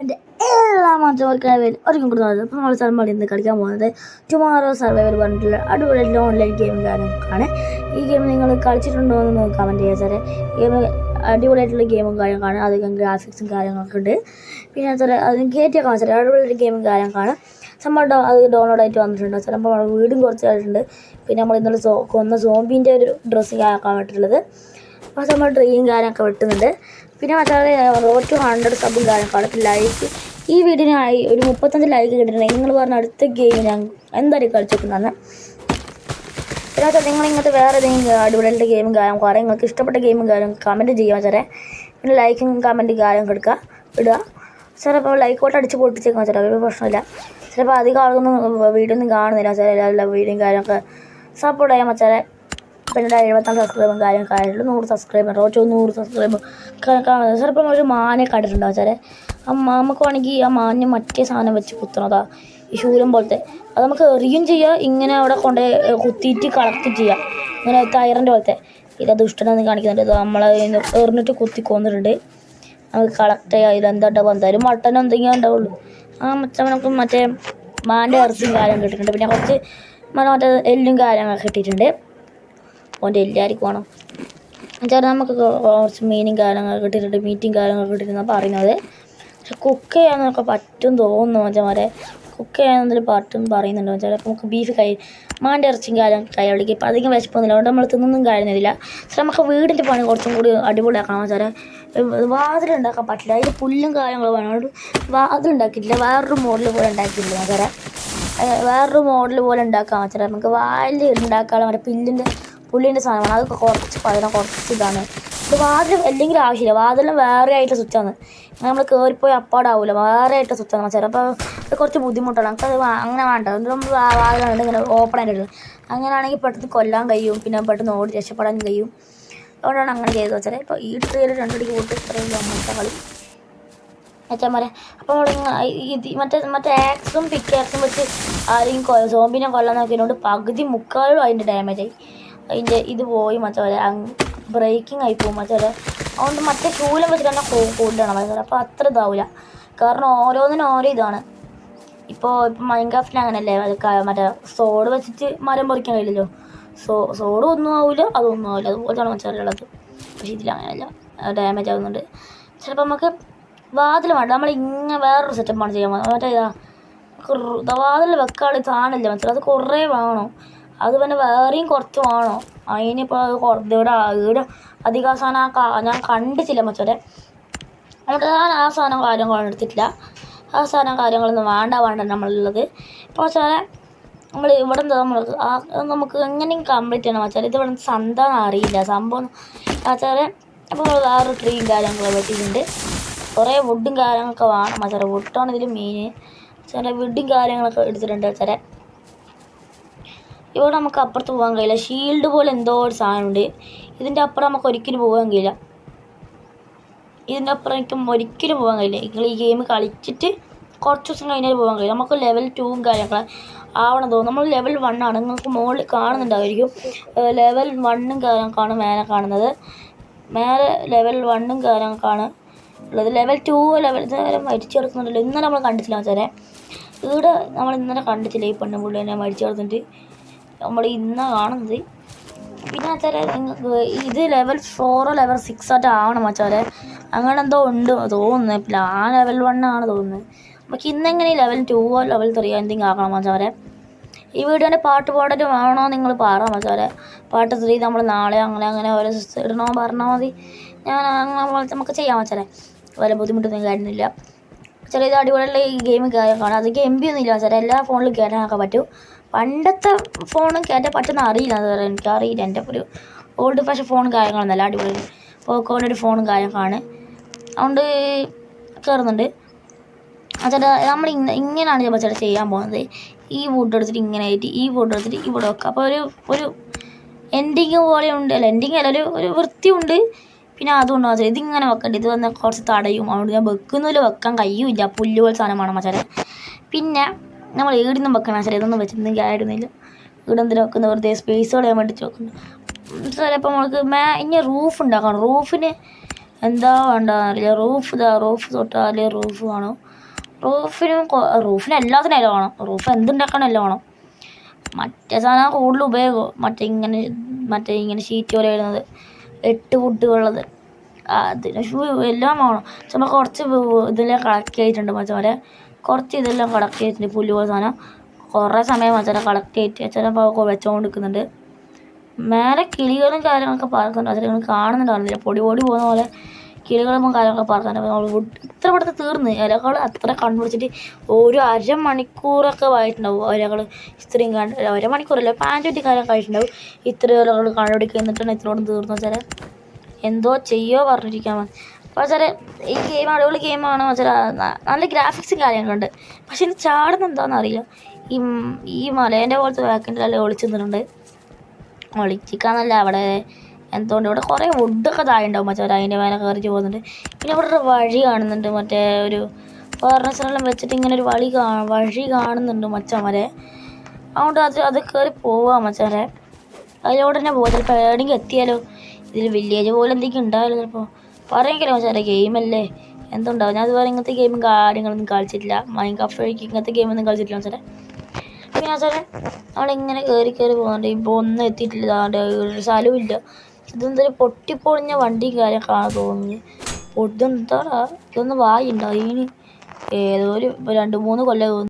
എൻ്റെ എല്ലാ മാറ്റവർക്കായി ഒരുക്കും കൊടുക്കുന്നത്. അപ്പോൾ നമ്മൾ സർവൈവൽ ഇന്ന് കളിക്കാൻ പോകുന്നത് ടുമാറോ സർവൈവൽ പറഞ്ഞിട്ടുള്ള അടിപൊളി ഓൺലൈൻ ഗെയിം കാര്യങ്ങളൊക്കെയാണ്. ഈ ഗെയിം നിങ്ങൾ കളിച്ചിട്ടുണ്ടോ എന്ന് കമൻറ്റ് ചെയ്യാൻ സാറേ. ഗെയിം അടിപൊളിയായിട്ടുള്ള ഗെയിമും കാര്യങ്ങളാണ്. അധികം ഗ്രാഫിക്സും കാര്യങ്ങളൊക്കെ ഉണ്ട്. പിന്നെ സാറേ അതിന് കയറ്റിയൊക്കെ സാറേ അടിപൊളി ഗെയിമും കാര്യങ്ങളാണ്. സംഭവം അത് ഡൗൺലോഡ് ആയിട്ട് വന്നിട്ടുണ്ട് സാർ. അപ്പോൾ വീടും കുറച്ചായിട്ടുണ്ട്. പിന്നെ നമ്മൾ ഇന്നലെ കൊന്ന സോംബീൻ്റെ ഒരു ഡ്രസ്സിങ് ആക്കാൻ വേണ്ടിയിട്ടുള്ളത്. അപ്പോൾ നമ്മൾ ട്രെയിനും കാര്യമൊക്കെ വെട്ടുന്നുണ്ട്. പിന്നെ മറ്റേ റോഡ് ടു 100 സബും കാര്യമൊക്കെ ലൈക്ക് ഈ വീഡിയോനായി ഒരു 35 ലൈക്ക് കിട്ടിയിട്ടുണ്ടെങ്കിൽ നിങ്ങൾ പറഞ്ഞ അടുത്ത ഗെയിം ഞാൻ എന്തായാലും കളിച്ചേക്കുന്നതാണ്. പിന്നെ നിങ്ങൾ ഇങ്ങനത്തെ വേറെ ഏതെങ്കിലും അടിപൊളിയായിട്ട് ഗെയിമും കാര്യം കുറേ നിങ്ങൾക്ക് ഇഷ്ടപ്പെട്ട ഗെയിമും കാര്യം കമൻറ്റ് ചെയ്യാൻ സാറേ. പിന്നെ ലൈക്കും കമൻറ്റ് കാര്യം ഇടുക സാറേ. അപ്പോൾ ലൈക്കോട്ട് അടിച്ച് പൊട്ടിച്ചേക്കാൻ സാറേ, ഒരു പ്രശ്നമില്ല. ചിലപ്പോൾ അധികം ആളൊന്നും വീഡിയോ ഒന്നും കാണുന്നില്ല സാറേ. എല്ലാ വീഡിയോയും കാര്യമൊക്കെ സപ്പോർട്ട് ചെയ്യാൻ മച്ചാരെ. പിന്നെ 74 സബ്സ്ക്രൈബും കാര്യമൊക്കെ ആയിട്ടുള്ളൂ. 100 സബ്സ്ക്രൈബർ റോച്ച് 100 സബ്സ്ക്രൈബർ ചിലപ്പം ഒരു മാനെ കണ്ടിട്ടുണ്ടാവും സാറേ. നമുക്ക് വേണമെങ്കിൽ ആ മാനിന് മറ്റേ സാധനം വെച്ച് കുത്തണതാ, ഈ ശൂലം പോലത്തെ. അത് നമുക്ക് എറിയും ചെയ്യാം, ഇങ്ങനെ അവിടെ കൊണ്ട് കുത്തിയിട്ട് കളക്ട് ചെയ്യാം, ഇങ്ങനെ തൈറിൻ്റെ പോലത്തെ. ഇത് ദുഷ്ടനെന്ന് കാണിക്കുന്നുണ്ട്. ഇത് നമ്മളെ എറിഞ്ഞിട്ട് കുത്തി കൊന്നിട്ടുണ്ട്. നമുക്ക് കളക്ട് ചെയ്യാം. ഇതെന്താണ്ടാവും, എന്തായാലും മട്ടനും എന്തെങ്കിലും ഉണ്ടാവുള്ളൂ. നമുക്ക് മറ്റേ മാൻ്റെ ഇറച്ചിയും കാര്യം കിട്ടിയിട്ടുണ്ട്. പിന്നെ കുറച്ച് മറ്റേ എല്ലും കാര്യങ്ങളൊക്കെ കിട്ടിയിട്ടുണ്ട്. ഓൻ്റെ എല്ലാവർക്കും വേണം എന്നുവെച്ചാൽ നമുക്ക് കുറച്ച് മീനും കാര്യങ്ങളൊക്കെ കിട്ടിയിട്ടുണ്ട്, മീറ്റും കാര്യങ്ങളൊക്കെ കിട്ടിയിട്ടുണ്ട് പറയുന്നത്. പക്ഷെ കുക്ക് ചെയ്യാനൊക്കെ പറ്റും തോന്നുന്നു മച്ചന്മാരെ. കുക്ക് ചെയ്യാനൊന്നും പറ്റും പറയുന്നുണ്ട് വെച്ചാൽ. അപ്പോൾ നമുക്ക് ബീഫ് മാൻ്റെ ഇറച്ചിയും കാര്യം കൈവളിക്കും. ഇപ്പം അധികം വിശപ്പൊന്നുമില്ല, അതുകൊണ്ട് നമ്മൾ തിന്നൊന്നും കാര്യമില്ല. പക്ഷെ നമുക്ക് വീടിൻ്റെ പണി കുറച്ചും കൂടി അടിപൊളിയാക്കണം വെച്ചാൽ. വാതിലുണ്ടാക്കാൻ പറ്റില്ല, അതിൽ പുല്ലും കാര്യങ്ങളും വേണം. അതുകൊണ്ട് വാതിലുണ്ടാക്കിയിട്ടില്ല, വേറൊരു മോഡൽ പോലെ ഉണ്ടാക്കിയിട്ടില്ല വെച്ചാൽ. വേറൊരു മോഡൽ പോലെ ഉണ്ടാക്കാൻ വെച്ചാൽ നമുക്ക് വാതിൽ ഉണ്ടാക്കാനുള്ള മറ്റേ പുല്ലിൻ്റെ സാധനമാണ്. അത് കുറച്ച് ഇതാണ്. ഇത് വാതിൽ അല്ലെങ്കിൽ ആവശ്യമില്ല, വാതിലും വേറെ ആയിട്ടുള്ള സ്വിച്ചാണ്. നമ്മൾ കയറിപ്പോയി അപ്പാടാവില്ല, വേറെ ആയിട്ടുള്ള സ്വിച്ചാണ് വെച്ചാൽ. അപ്പോൾ അത് കുറച്ച് ബുദ്ധിമുട്ടാണ്. നമുക്കത് അങ്ങനെ വേണ്ട. അതുകൊണ്ട് നമ്മൾ വാതിലുണ്ട് ഇങ്ങനെ ഓപ്പൺ ആയിട്ടുള്ളത്. അങ്ങനെയാണെങ്കിൽ പെട്ടെന്ന് കൊല്ലാൻ കഴിയും, പിന്നെ പെട്ടെന്ന് ഓടി രക്ഷപ്പെടാൻ കഴിയും. അതുകൊണ്ടാണ് അങ്ങനെ ചെയ്തത് വെച്ചാൽ. ഇപ്പോൾ ഈ ട്രെയിൽ 2 അടിക്ക് കൂട്ടി ഇത്രയും അങ്ങനത്തെ കളി വെച്ചാൽ. അപ്പോൾ നമ്മൾ മറ്റേ ആക്സും പിക്കാക്സും വെച്ച് ആരെയും സോംബിനെ കൊല്ലാൻ നോക്കിയതുകൊണ്ട് പകുതി മുക്കാലും അതിൻ്റെ ഡാമേജായി. അതിൻ്റെ ഇത് പോയി മറ്റേ ബ്രേക്കിംഗ് ആയി പോകും മറ്റേ. അതുകൊണ്ട് മറ്റേ ശൂലം വെച്ചിട്ട് തന്നെ കൂടുതലാണ് മറ്റേ. അപ്പോൾ അത്ര ഇതാവില്ല, കാരണം ഓരോന്നിനും ഓരോ ഇതാണ്. ഇപ്പോൾ മൈൻക്രാഫ്റ്റിൽ അങ്ങനെയല്ലേ, മറ്റേ സോഡ് വെച്ചിട്ട് മരം പറിക്കാൻ കഴിയില്ലല്ലോ. സോഡ് ഒന്നും ആവില്ല, അതൊന്നും ആവില്ല. അതുപോലെയാണ് മച്ചാറുള്ളത്. പക്ഷേ ഇതിലങ്ങനെയല്ല, ഡാമേജ് ആകുന്നുണ്ട്. ചിലപ്പോൾ നമുക്ക് വാതിൽ വേണ്ട, നമ്മൾ ഇങ്ങനെ വേറൊരു സെറ്റപ്പാണ് ചെയ്യാൻ പോകുന്നത്. മറ്റേ വാതിൽ വെക്കാളി കാണില്ല മച്ചാൽ, അത് കുറേ വേണം. അത് പിന്നെ വേറെയും കുറച്ച് വേണോ. അതിനിപ്പോൾ ഇവിടെ അധികം സാധനം ഞാൻ കണ്ടിട്ടില്ല മച്ചോരെ. അതുകൊണ്ട് ഞാൻ ആ സാധനം കാര്യങ്ങളൊന്നും എടുത്തിട്ടില്ല. ആ സാധനം കാര്യങ്ങളൊന്നും വേണ്ട നമ്മളുള്ളത്. ഇപ്പോൾ വെച്ചാൽ നമ്മൾ ഇവിടെ എന്താ നമുക്ക് എങ്ങനെയും കംപ്ലീറ്റ് ചെയ്യണം വെച്ചാൽ. ഇത് ഇവിടെ സന്താന്ന് അറിയില്ല സംഭവം വെച്ചാൽ. അപ്പോൾ നമ്മൾ വേറൊരു ട്രീയും കാര്യങ്ങളൊക്കെ വെട്ടിയിട്ടുണ്ട്. കുറേ വുഡും കാര്യങ്ങളൊക്കെ വേണം വെച്ചാൽ. വുഡാണ് ഇതിൽ മെയിൻ വെച്ചാൽ. വുഡും കാര്യങ്ങളൊക്കെ എടുത്തിട്ടുണ്ട് വെച്ചാൽ. ഇവിടെ നമുക്ക് അപ്പുറത്ത് പോകാൻ കഴിയില്ല. ഷീൽഡ് പോലെ എന്തോ ഒരു സാധനമുണ്ട്. ഇതിൻ്റെ അപ്പുറം നമുക്ക് ഒരിക്കലും പോകാൻ കഴിയില്ല. ഇതിൻ്റെ അപ്പുറം എനിക്ക് ഒരിക്കലും പോകാൻ കഴിയില്ല. നിങ്ങൾ ഈ ഗെയിം കളിച്ചിട്ട് കുറച്ച് ദിവസം കഴിഞ്ഞാൽ പോകാൻ കഴിയില്ല. നമുക്ക് ലെവൽ 2 കാര്യങ്ങൾ ആവണം തോന്നും. നമ്മൾ ലെവൽ 1 ആണ്. നിങ്ങൾക്ക് മുകളിൽ കാണുന്നുണ്ടായിരിക്കും. ലെവൽ 1 കാര്യങ്ങളാണ് മേലെ കാണുന്നത്. മേലെ ലെവൽ 1 കാര്യങ്ങളാണ് ഉള്ളത്. ലെവൽ 2 ലെവൽ മരിച്ചെടുക്കുന്നുണ്ടല്ലോ. ഇന്നലെ നമ്മൾ കണ്ടിട്ടില്ല വെച്ചാൽ. ഇവിടെ നമ്മൾ ഇന്നലെ കണ്ടിട്ടില്ല ഈ പെണ്ണുപിള്ളേനെ മരിച്ചെടുത്തിട്ട്. നമ്മൾ ഇന്നാണ് കാണുന്നത്. പിന്നെ വെച്ചാൽ നിങ്ങൾക്ക് ഇത് ലെവൽ 4 ലെവൽ 6 ആയിട്ട് ആവണം വെച്ചാൽ. അങ്ങനെ എന്തോ ഉണ്ട് തോന്നുന്നത്. പിന്നെ ആ ലെവൽ 1 ആണ് തോന്നുന്നത്. നമുക്ക് ഇന്നെങ്ങനെ ലെവൽ 2 ലെവൽ 3 എന്തെങ്കിലും ആക്കണം വെച്ചാൽ. ഈ വീഡിയോൻ്റെ പാട്ട് പാടൽ വേണോ നിങ്ങൾ പറയാം വെച്ചാൽ. പാട്ട് 3 നമ്മൾ നാളെ അങ്ങനെ ഓരോ ഇടണോ പറഞ്ഞാൽ മതി. ഞാൻ അങ്ങനെ നമുക്ക് ചെയ്യാൻ വെച്ചാൽ. വല്ല ബുദ്ധിമുട്ടൊന്നും കാര്യമില്ല. ചില ഇത് അടിപൊളിയുള്ള ഈ ഗെയിം കാര്യങ്ങളാണ്. അതൊക്കെ MB ഒന്നും ഇല്ല വെച്ചാൽ. എല്ലാ ഫോണിലും കയറ്റാനൊക്കെ പറ്റും. പണ്ടത്തെ ഫോണും കയറ്റാൻ പറ്റുന്ന അറിയില്ല, അതുപോലെ എനിക്കറിയില്ല. എൻ്റെ ഒരു ഓൾഡ് ഫാഷൻ ഫോണും കാര്യങ്ങളൊന്നുമല്ല, അടിപൊളി പോക്കോൻ്റെ ഒരു ഫോണും കാര്യങ്ങളാണ്. അതുകൊണ്ട് കയറുന്നുണ്ട് വെച്ചാൽ. നമ്മൾ ഇങ്ങനെയാണ് വെച്ചാൽ ചെയ്യാൻ പോകുന്നത്. ഈ വുഡ് എടുത്തിട്ട് ഇങ്ങനെ ആയിട്ട് ഈ വുഡ് എടുത്തിട്ട് ഇവിടെ വെക്കുക. അപ്പോൾ ഒരു എൻഡിങ് പോലെ ഉണ്ട്. അല്ല എൻഡിങ് അല്ല, ഒരു വൃത്തിയുണ്ട്. പിന്നെ അതുകൊണ്ട് വെച്ചാൽ ഇതിങ്ങനെ വെക്കണ്ട. ഇത് വന്ന് കുറച്ച് തടയും. അതുകൊണ്ട് ഞാൻ വെക്കുന്നില്ല, വെക്കാൻ കഴിയുമില്ല. പുല്ല് പോലെ സാധനമാണ് മച്ചാൽ. പിന്നെ നമ്മൾ ഈടുന്നും വെക്കണം വെച്ചാൽ. ഇതൊന്നും വെച്ചിട്ടുണ്ടെങ്കിൽ ആയിരുന്നില്ല. ഇവിടെ എന്തിനും വെക്കുന്ന വെറുതെ സ്പേസ് കളയാൻ വേണ്ടിയിട്ട് വെക്കുന്നു. ചിലപ്പോൾ നമ്മൾക്ക് ഇനി റൂഫ് ഉണ്ടാക്കണം. റൂഫിന് എന്താ വേണ്ടറിയില്ല. റൂഫ് തൊട്ടാൽ റൂഫ് വേണം. റൂഫിന് എല്ലാത്തിനും ഇല വേണം. റൂഫ് എന്തുണ്ടാക്കണം എല്ലാം വേണം. മറ്റേ സാധനം കൂടുതൽ ഉപയോഗം മറ്റേ ഇങ്ങനെ ഷീറ്റ് പോലെ വരുന്നത് 8 വുഡുള്ളത് അതിന് എല്ലാം വേണം. ചിലപ്പോൾ കുറച്ച് ഇതെല്ലാം കളക്ട് ചെയ്തിട്ടുണ്ട് മച്ചാലെ. കുറച്ച് ഇതെല്ലാം കളക്ട് ചെയ്തിട്ടുണ്ട്. പുല്ല് പോലെ സാധനം കുറേ സമയം മച്ചാലെ കളക്ട് ചെയ്തിട്ട് ചിലപ്പോൾ വെച്ചുകൊണ്ട് നിൽക്കുന്നുണ്ട്. മേലെ കിളികളും കാര്യങ്ങളൊക്കെ പറക്കുന്നുണ്ട്. അതിൽ നിങ്ങൾ കാണുന്നുണ്ടായിരുന്നില്ല, പൊടി പോകുന്ന പോലെ കിളികളും കാര്യങ്ങളൊക്കെ പറക്കുന്നുണ്ട്. അപ്പോൾ നമ്മൾ ഇത്ര ഇവിടുത്തെ തീർന്ന് ഇലകൾ അത്ര കണ്ടുപിടിച്ചിട്ട് ഒരു അരമണിക്കൂറൊക്കെ ആയിട്ടുണ്ടാവും. ഇലകൾ ഇത്രയും അരമണിക്കൂറല്ല, 15 കാലമൊക്കെ ആയിട്ടുണ്ടാവും. ഇത്ര ഇലകൾ കണ്ടുപിടിക്കുക. എന്നിട്ടാണ് ഇത്രയോടും തീർന്നു വെച്ചാൽ എന്തോ ചെയ്യോ പറഞ്ഞിരിക്കാൻ. അപ്പോൾ വെച്ചാൽ ഈ ഗെയിം അടിപൊളി ഗെയിമാണ് വെച്ചാൽ. നല്ല ഗ്രാഫിക്സും കാര്യങ്ങളുണ്ട്. പക്ഷെ ഇത് ചാടുന്ന എന്താണെന്ന് അറിയില്ല. ഈ മലേൻ്റെ പോലത്തെ ബാക്കിൻ്റെ എല്ലാം ഒളിച്ചിട്ടുണ്ട്. ഒളിച്ചിക്കാന്നല്ല, അവിടെ എന്തുകൊണ്ട് ഇവിടെ കുറേ വുഡൊക്കെ താഴെ ഉണ്ടാവും മച്ചാൽ. അതിൻ്റെ മേലെ കയറിച്ച് പോകുന്നുണ്ട്. പിന്നെ ഇവിടെ ഒരു വഴി കാണുന്നുണ്ട്. മറ്റേ ഒരു ഫർണിച്ചറെല്ലാം വെച്ചിട്ട് ഇങ്ങനെ ഒരു വഴി കാണുന്നുണ്ട് മച്ചന്മാരെ. അതുകൊണ്ട് അത് കയറി പോവാം മച്ചാരെ. അതിലൂടെ തന്നെ പോകാം. ചിലപ്പോൾ എവിടെയെങ്കിലും എത്തിയാലോ. ഇതിൽ വില്ലേജ് പോലെ എന്തെങ്കിലും ഉണ്ടായാലോ ചിലപ്പോൾ. പറയെങ്കിലും മച്ചാരെ, ഗെയിമല്ലേ എന്തുണ്ടാവും. ഞാൻ അതുപോലെ ഇങ്ങനത്തെ ഗെയിമും കാര്യങ്ങളൊന്നും കളിച്ചിട്ടില്ല. മൈൻക്രാഫ്റ്റ് വഴിക്ക് ഇങ്ങനത്തെ ഗെയിമൊന്നും കളിച്ചിട്ടില്ല മച്ചാരെ. പിന്നെ വെച്ചാൽ നമ്മളിങ്ങനെ കയറി പോകുന്നുണ്ട്. ഇപ്പോൾ ഒന്നും എത്തിയിട്ടില്ല. ഒരു സ്ഥലവും ഇല്ല. ഇതെന്തൊരു പൊട്ടിപ്പൊളിഞ്ഞ വണ്ടിയും കാര്യമൊക്കെയാണ് തോന്നുന്നത്. ഇതെന്താടാ, ഇതൊന്ന് വായുണ്ടോ അതിന്? ഏതോ ഒരു 2-3 കൊല്ലം തോന്നുന്നു.